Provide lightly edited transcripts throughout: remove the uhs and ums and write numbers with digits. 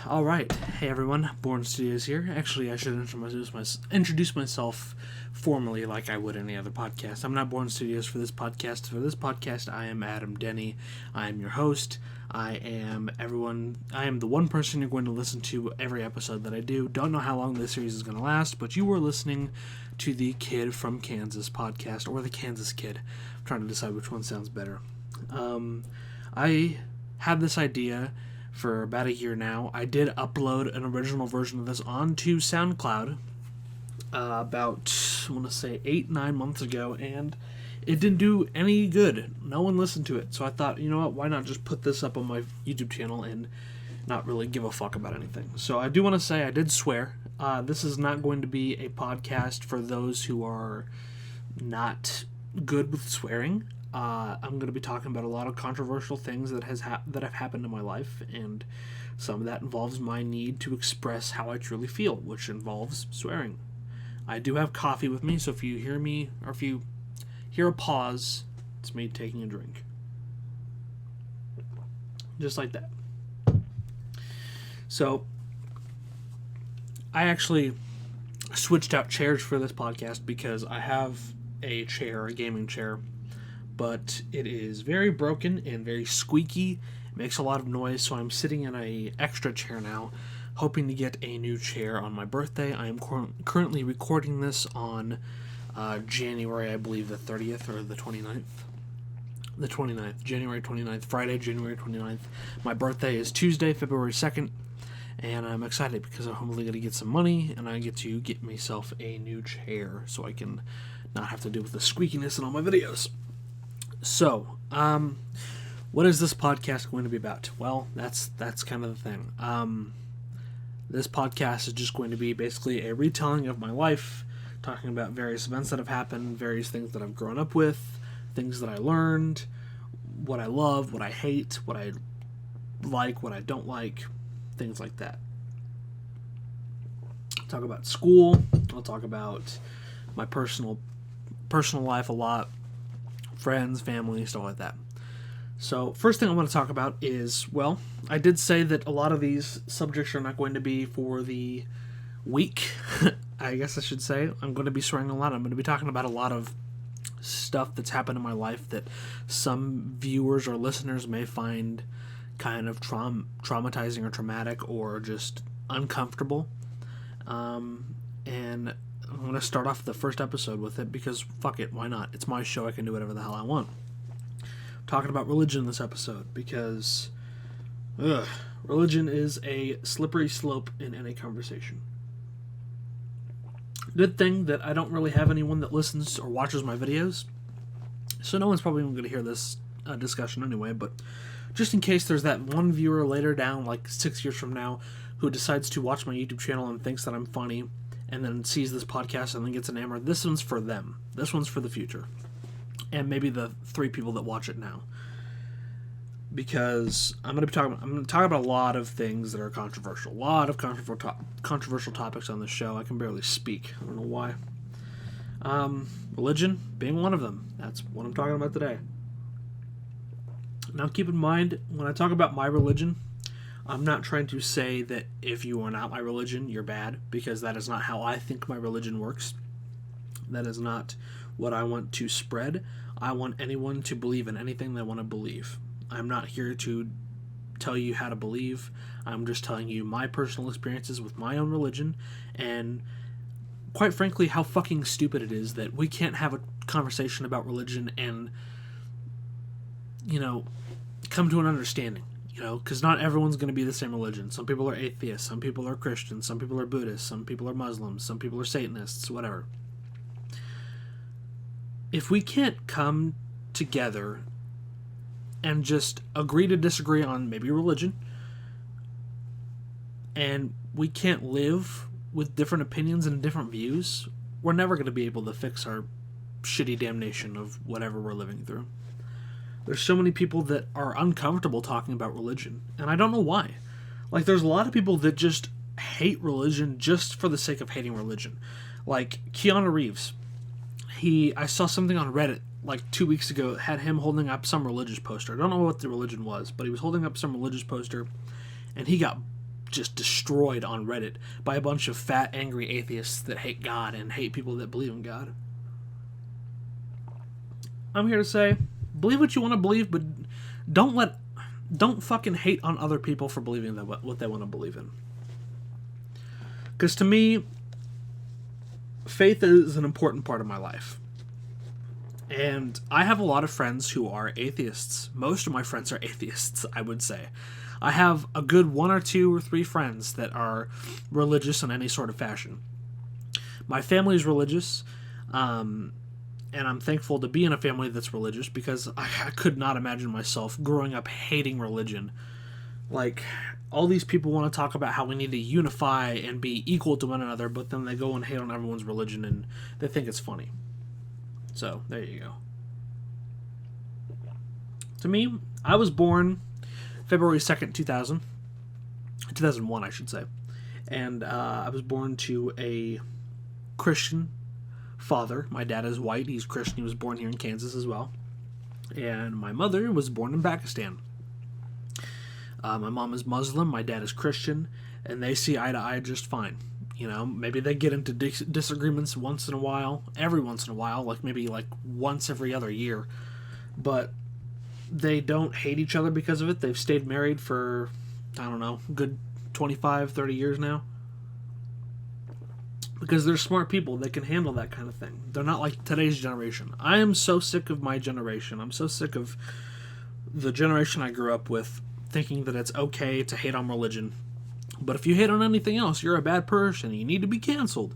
All right. Hey everyone, Born Studios here. Actually, I should introduce myself formally like I would any other podcast. I'm not Born Studios for this podcast. For this podcast, I am Adam Denny. I am your host. I am the one person you're going to listen to every episode that I do. Don't know how long this series is going to last, but you are listening to the Kid from Kansas podcast, or the Kansas Kid. I'm trying to decide which one sounds better. I had this idea for about a year now. I did upload an original version of this onto SoundCloud about, I want to say, 8-9 months ago, and it didn't do any good. No one listened to it. So I thought, you know what, why not just put this up on my YouTube channel and not really give a fuck about anything. So I do want to say I did swear. This is not going to be a podcast for those who are not good with swearing. I'm going to be talking about a lot of controversial things that have happened in my life, and some of that involves my need to express how I truly feel, which involves swearing. I do have coffee with me, so if you hear me, or if you hear a pause, it's me taking a drink. Just like that. So, I actually switched out chairs for this podcast because I have a gaming chair, but it is very broken and very squeaky. It makes a lot of noise, so I'm sitting in a extra chair now, hoping to get a new chair on my birthday. I am currently recording this on January, I believe, the 30th or the 29th. The 29th, January 29th, Friday, January 29th. My birthday is Tuesday, February 2nd, and I'm excited because I'm hopefully going to get some money, and I get to get myself a new chair so I can not have to deal with the squeakiness in all my videos. So, what is this podcast going to be about? Well, that's kind of the thing. This podcast is just going to be basically a retelling of my life, talking about various events that have happened, various things that I've grown up with, things that I learned, what I love, what I hate, what I like, what I don't like, things like that. I'll talk about school. I'll talk about my personal life a lot. Friends, family, stuff like that. So, first thing I want to talk about is, well, I did say that a lot of these subjects are not going to be for the weak, I guess I should say. I'm going to be swearing a lot. I'm going to be talking about a lot of stuff that's happened in my life that some viewers or listeners may find kind of traumatizing or traumatic or just uncomfortable. And I'm going to start off the first episode with it because, fuck it, why not? It's my show, I can do whatever the hell I want. I'm talking about religion in this episode because religion is a slippery slope in any conversation. Good thing that I don't really have anyone that listens or watches my videos, so no one's probably even going to hear this discussion anyway, but just in case there's that one viewer later down, like 6 years from now, who decides to watch my YouTube channel and thinks that I'm funny, and then sees this podcast and then gets enamored, this one's for them. This one's for the future. And maybe the 3 people that watch it now. Because I'm going to talk about a lot of things that are controversial. A lot of controversial topics on this show. I can barely speak. I don't know why. Religion being one of them. That's what I'm talking about today. Now keep in mind, when I talk about my religion, I'm not trying to say that if you are not my religion, you're bad, because that is not how I think my religion works. That is not what I want to spread. I want anyone to believe in anything they want to believe. I'm not here to tell you how to believe. I'm just telling you my personal experiences with my own religion, and quite frankly, how fucking stupid it is that we can't have a conversation about religion and, come to an understanding. Because not everyone's going to be the same religion. Some people are atheists, some people are Christians, some people are Buddhists, some people are Muslims, some people are Satanists, whatever. If we can't come together and just agree to disagree on maybe religion, and we can't live with different opinions and different views, we're never going to be able to fix our shitty damnation of whatever we're living through. There's so many people that are uncomfortable talking about religion, and I don't know why. Like, there's a lot of people that just hate religion just for the sake of hating religion. Like, Keanu Reeves. I saw something on Reddit, like 2 weeks ago, that had him holding up some religious poster. I don't know what the religion was, but he was holding up some religious poster, and he got just destroyed on Reddit by a bunch of fat, angry atheists that hate God and hate people that believe in God. I'm here to say, believe what you want to believe, but don't fucking hate on other people for believing that what they want to believe in. Because to me, faith is an important part of my life. And I have a lot of friends who are atheists. Most of my friends are atheists, I would say. I have a good 1 or 2 or 3 friends that are religious in any sort of fashion. My family is religious, and I'm thankful to be in a family that's religious, because I could not imagine myself growing up hating religion. Like, all these people want to talk about how we need to unify and be equal to one another, but then they go and hate on everyone's religion and they think it's funny. So, there you go. To me, I was born February 2nd, 2001, I should say. And I was born to a Christian father. My dad is white. He's Christian. He was born here in Kansas as well. And my mother was born in Pakistan. My mom is Muslim. My dad is Christian. And they see eye to eye just fine. You know, maybe they get into disagreements once in a while, every once in a while, like maybe like once every other year. But they don't hate each other because of it. They've stayed married for, I don't know, good 25, 30 years now. Because they're smart people. They can handle that kind of thing. They're not like today's generation. I am so sick of my generation. I'm so sick of the generation I grew up with thinking that it's okay to hate on religion. But if you hate on anything else, you're a bad person. You need to be canceled.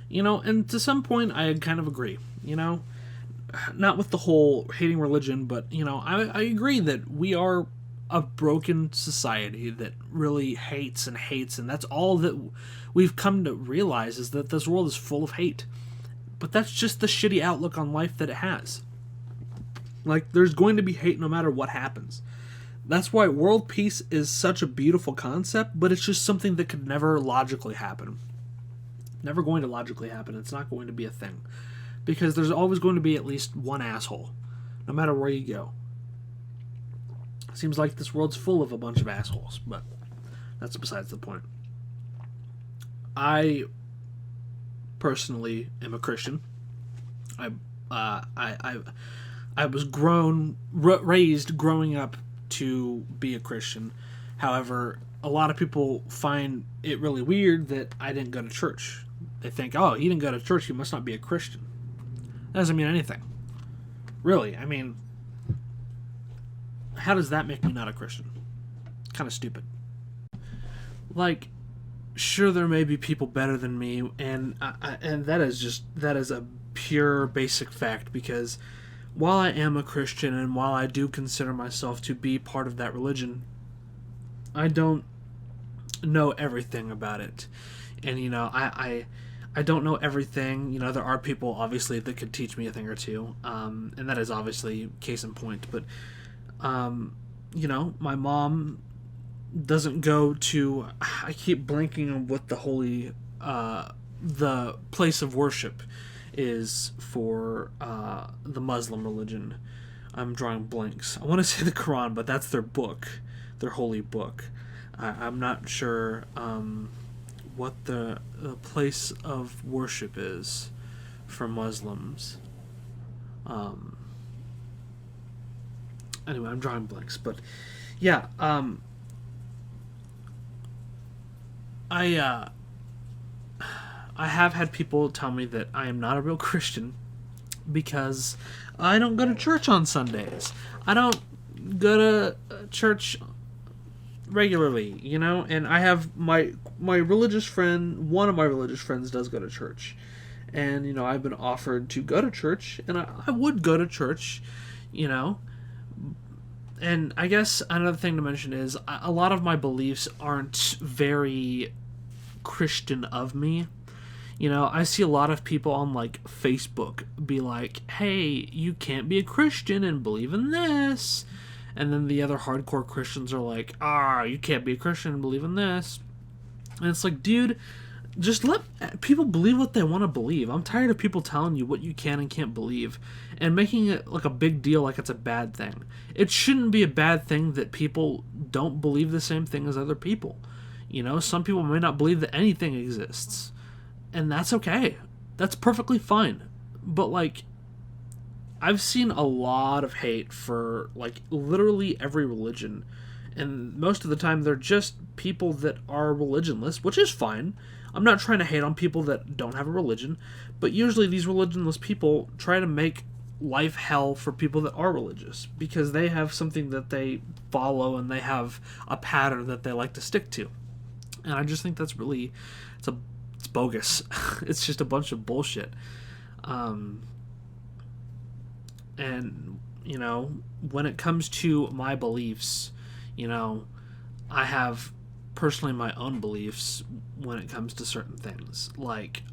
You know, and to some point, I kind of agree. You know, not with the whole hating religion, but, you know, I agree that we are a broken society that really hates, and that's all that we've come to realize, is that this world is full of hate. But that's just the shitty outlook on life that it has. Like, there's going to be hate no matter what happens. That's why world peace is such a beautiful concept, but it's just something that could never logically happen. Never going to logically happen. It's not going to be a thing. Because there's always going to be at least one asshole, no matter where you go. It seems like this world's full of a bunch of assholes, but that's besides the point. I personally am a Christian. I was raised growing up to be a Christian. However, a lot of people find it really weird that I didn't go to church. They think, oh, he didn't go to church, he must not be a Christian. That doesn't mean anything. Really, I mean, how does that make me not a Christian? Kind of stupid. Like, sure, there may be people better than me, and that is a pure basic fact, because while I am a Christian and while I do consider myself to be part of that religion, I don't know everything about it. And, you know, I don't know everything. You know, there are people, obviously, that could teach me a thing or two. And that is obviously case in point. But, you know, my mom doesn't go to... I keep blanking on what the place of worship is for the Muslim religion. I'm drawing blanks. I want to say the Quran, but that's their book, their holy book. I'm not sure what the place of worship is for Muslims. Anyway, I'm drawing blanks, but yeah, I have had people tell me that I am not a real Christian because I don't go to church on Sundays. I don't go to church regularly, you know? And I have my religious friend, one of my religious friends does go to church. And, you know, I've been offered to go to church, and I would go to church, you know? And I guess another thing to mention is a lot of my beliefs aren't very Christian of me. You know, I see a lot of people on, like, Facebook be like, hey, you can't be a Christian and believe in this. And then the other hardcore Christians are like, you can't be a Christian and believe in this. And it's like, dude, just let people believe what they want to believe. I'm tired of people telling you what you can and can't believe and making it like a big deal, like it's a bad thing. It shouldn't be a bad thing that people don't believe the same thing as other people. Some people may not believe that anything exists, and that's okay. That's perfectly fine. But like, I've seen a lot of hate for like literally every religion, and most of the time they're just people that are religionless, which is fine. I'm not trying to hate on people that don't have a religion, but usually these religionless people try to make life hell for people that are religious because they have something that they follow and they have a pattern that they like to stick to. And I just think that's really it's bogus. It's just a bunch of bullshit. And when it comes to my beliefs, I have personally my own beliefs when it comes to certain things. Like,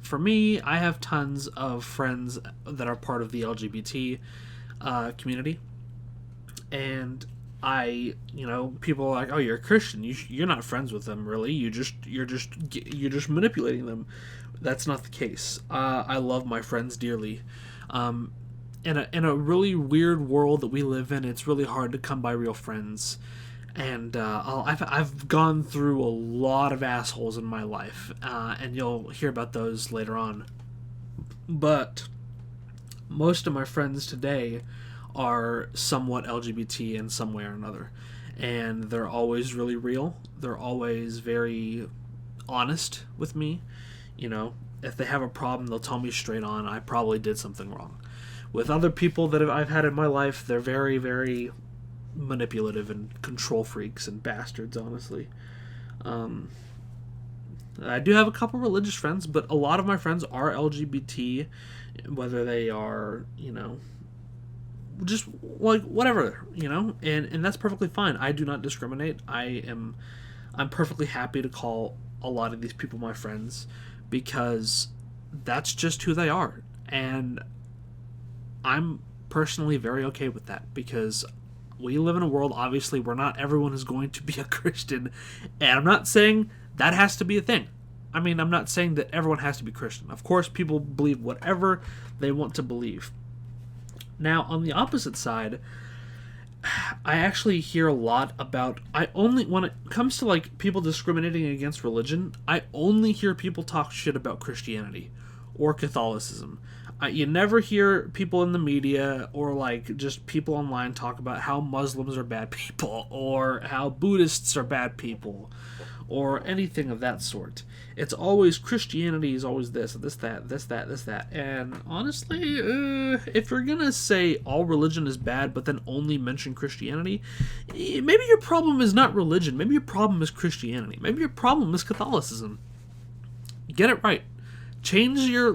for me, I have tons of friends that are part of the LGBT community, and people are like, "Oh, you're a Christian. You're not friends with them, really. You're just manipulating them." That's not the case. I love my friends dearly. In a really weird world that we live in, it's really hard to come by real friends. And I've gone through a lot of assholes in my life, and you'll hear about those later on. But most of my friends today are somewhat LGBT in some way or another, and they're always really real. They're always very honest with me. If they have a problem, they'll tell me straight on, I probably did something wrong. With other people that I've had in my life, they're very, very manipulative and control freaks and bastards, honestly. I do have a couple religious friends, but a lot of my friends are LGBT, whether they are, just like whatever, and that's perfectly fine. I do not discriminate. I'm perfectly happy to call a lot of these people my friends because that's just who they are. And I'm personally very okay with that because we live in a world, obviously, where not everyone is going to be a Christian. And I'm not saying that has to be a thing. I mean, I'm not saying that everyone has to be Christian. Of course, people believe whatever they want to believe. Now, on the opposite side, I actually hear a lot about... when it comes to, like, people discriminating against religion, I only hear people talk shit about Christianity or Catholicism. You never hear people in the media or like just people online talk about how Muslims are bad people or how Buddhists are bad people or anything of that sort. It's always Christianity is always this, that. And honestly, if you're gonna say all religion is bad but then only mention Christianity, maybe your problem is not religion. Maybe your problem is Christianity. Maybe your problem is Catholicism. Get it right. Change your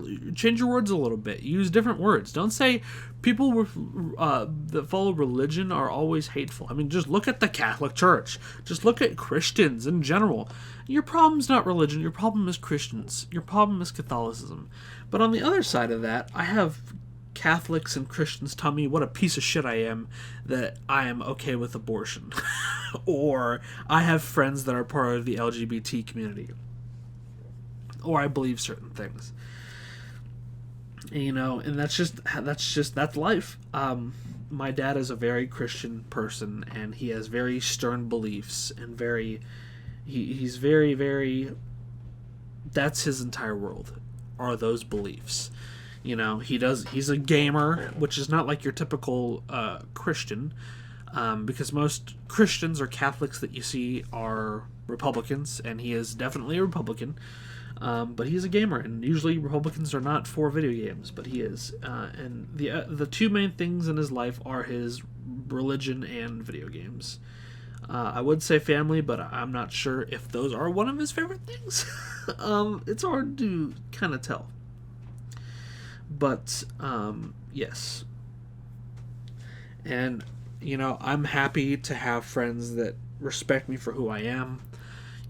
words a little bit. Use different words. Don't say people that follow religion are always hateful. I mean, just look at the Catholic Church. Just look at Christians in general. Your problem's not religion. Your problem is Christians. Your problem is Catholicism. But on the other side of that, I have Catholics and Christians tell me what a piece of shit I am, that I am okay with abortion. Or I have friends that are part of the LGBT community. Or I believe certain things, and that's life. My dad is a very Christian person, and he has very stern beliefs, and he's very, very. That's his entire world, are those beliefs. He's a gamer, which is not like your typical Christian, because most Christians or Catholics that you see are Republicans, and he is definitely a Republican. But he's a gamer, and usually Republicans are not for video games, but he is. And the two main things in his life are his religion and video games. I would say family, but I'm not sure if those are one of his favorite things. It's hard to kind of tell. But, yes. And, I'm happy to have friends that respect me for who I am.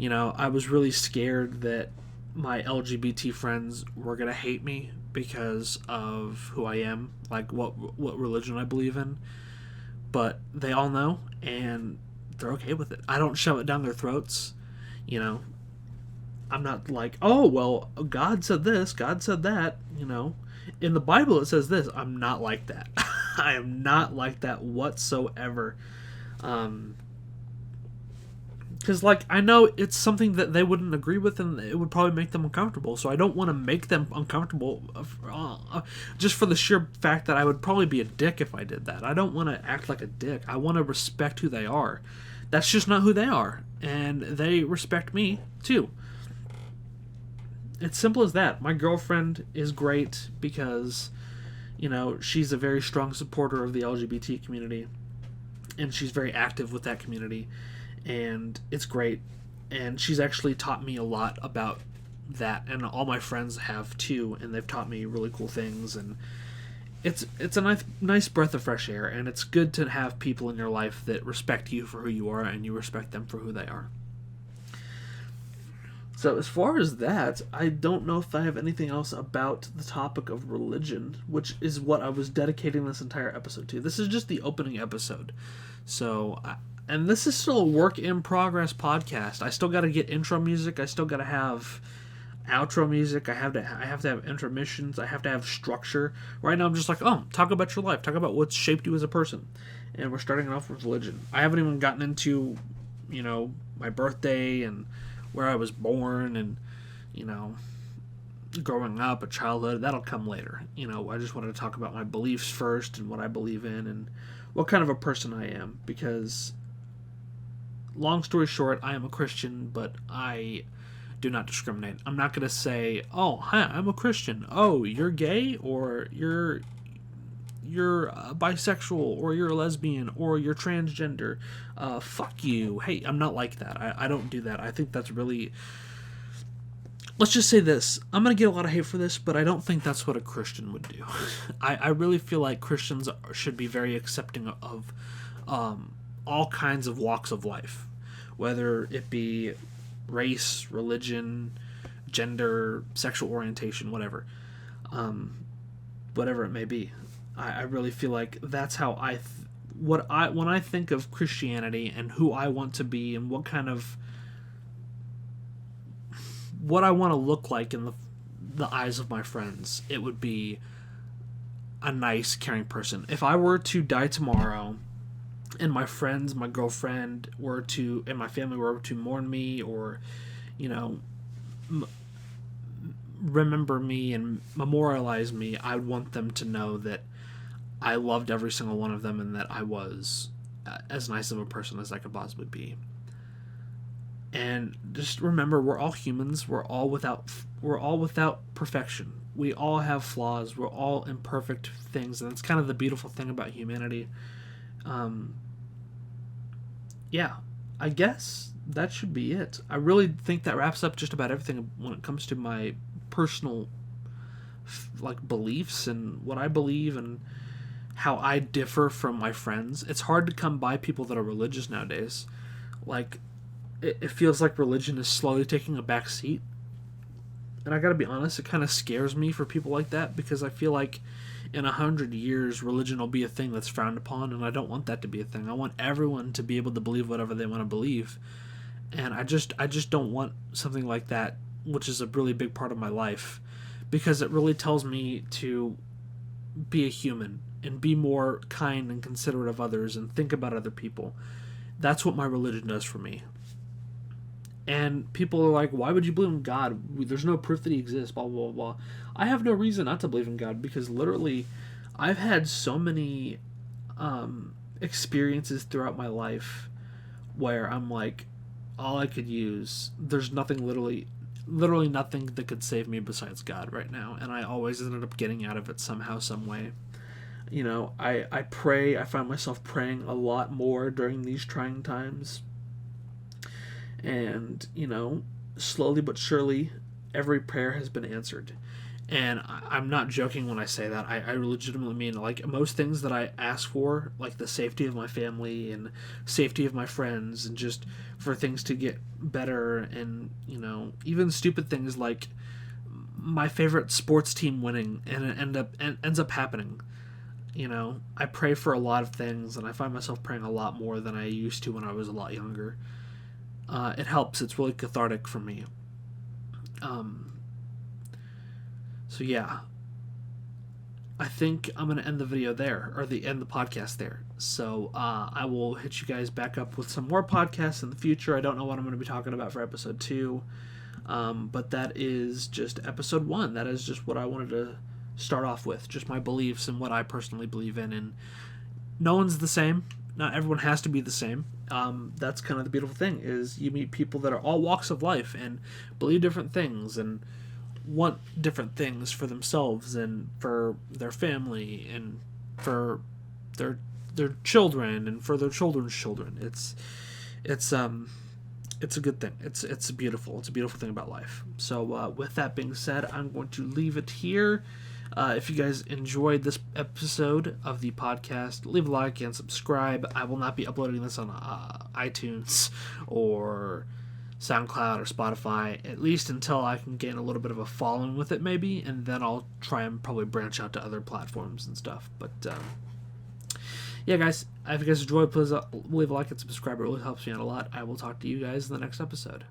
I was really scared that my LGBT friends were gonna hate me because of who I am, like what religion I believe in. But they all know, and they're okay with it. I don't shove it down their throats. I'm not like, oh well, God said this, God said that. In the Bible it says this. I'm not like that. I am not like that whatsoever. Because, like, I know it's something that they wouldn't agree with and it would probably make them uncomfortable. So I don't want to make them uncomfortable just for the sheer fact that I would probably be a dick if I did that. I don't want to act like a dick. I want to respect who they are. That's just not who they are. And they respect me, too. It's simple as that. My girlfriend is great because, she's a very strong supporter of the LGBT community. And she's very active with that community. And it's great. And she's actually taught me a lot about that. And all my friends have too. And they've taught me really cool things. And it's a nice breath of fresh air. And it's good to have people in your life that respect you for who you are and you respect them for who they are. So as far as that, I don't know if I have anything else about the topic of religion, which is what I was dedicating this entire episode to. This is just the opening episode. So, and this is still a work in progress podcast. I still got to get intro music. I still got to have outro music. I have to have intermissions. I have to have structure. Right now I'm just like, talk about your life. Talk about what's shaped you as a person. And we're starting off with religion. I haven't even gotten into, my birthday and where I was born and, growing up, a childhood. That'll come later. I just wanted to talk about my beliefs first and what I believe in and what kind of a person I am. Because, long story short, I am a Christian, but I do not discriminate. I'm not going to say, hi, I'm a Christian. Oh, you're gay? Or you're bisexual, or you're a lesbian, or you're transgender. Fuck you. Hey, I'm not like that. I don't do that. I think that's really... Let's just say this. I'm going to get a lot of hate for this, but I don't think that's what a Christian would do. I really feel like Christians should be very accepting of all kinds of walks of life. Whether it be race, religion, gender, sexual orientation, whatever. Whatever it may be. I really feel like that's how when I think of Christianity and who I want to be and what I want to look like in the eyes of my friends, it would be a nice, caring person. If I were to die tomorrow and my friends, my girlfriend and my family were to mourn me or, remember me and memorialize me, I would want them to know that I loved every single one of them and that I was as nice of a person as I could possibly be. And just remember, we're all humans. We're all without perfection. We all have flaws. We're all imperfect things, and it's kind of the beautiful thing about humanity. Yeah, I guess that should be it. I really think that wraps up just about everything when it comes to my personal beliefs and what I believe and how I differ from my friends. It's hard to come by people that are religious nowadays. It feels like religion is slowly taking a back seat. And I gotta be honest, it kind of scares me for people like that because I feel like in 100 years, religion will be a thing that's frowned upon, and I don't want that to be a thing. I want everyone to be able to believe whatever they want to believe. And I just don't want something like that, which is a really big part of my life, because it really tells me to be a human and be more kind and considerate of others and think about other people. That's what my religion does for me. And people are like, why would you believe in God? There's no proof that he exists, blah, blah, blah, blah. I have no reason not to believe in God because literally I've had so many experiences throughout my life where I'm like, all I could use, there's nothing literally nothing that could save me besides God right now. And I always ended up getting out of it somehow, some way. I pray. I find myself praying a lot more during these trying times. And, slowly but surely, every prayer has been answered. And I'm not joking when I say that. I legitimately mean, most things that I ask for, like the safety of my family and safety of my friends and just for things to get better and, even stupid things like my favorite sports team winning and it ends up happening. I pray for a lot of things and I find myself praying a lot more than I used to when I was a lot younger. It helps. It's really cathartic for me. So yeah, I think I'm going to end the video there, or end the podcast there. So I will hit you guys back up with some more podcasts in the future. I don't know what I'm going to be talking about for episode 2, but that is just episode 1. That is just what I wanted to start off with, just my beliefs and what I personally believe in. And no one's the same. Not everyone has to be the same. That's kind of the beautiful thing, is you meet people that are all walks of life and believe different things and want different things for themselves and for their family and for their children and for their children's children. It's a good thing. It's beautiful. It's a beautiful thing about life. So with that being said, I'm going to leave it here. If you guys enjoyed this episode of the podcast, leave a like and subscribe. I will not be uploading this on iTunes or SoundCloud or Spotify, at least until I can gain a little bit of a following with it, maybe, and then I'll try and probably branch out to other platforms and stuff. But yeah, guys, if you guys enjoyed, please leave a like and subscribe. It really helps me out a lot. I will talk to you guys in the next episode.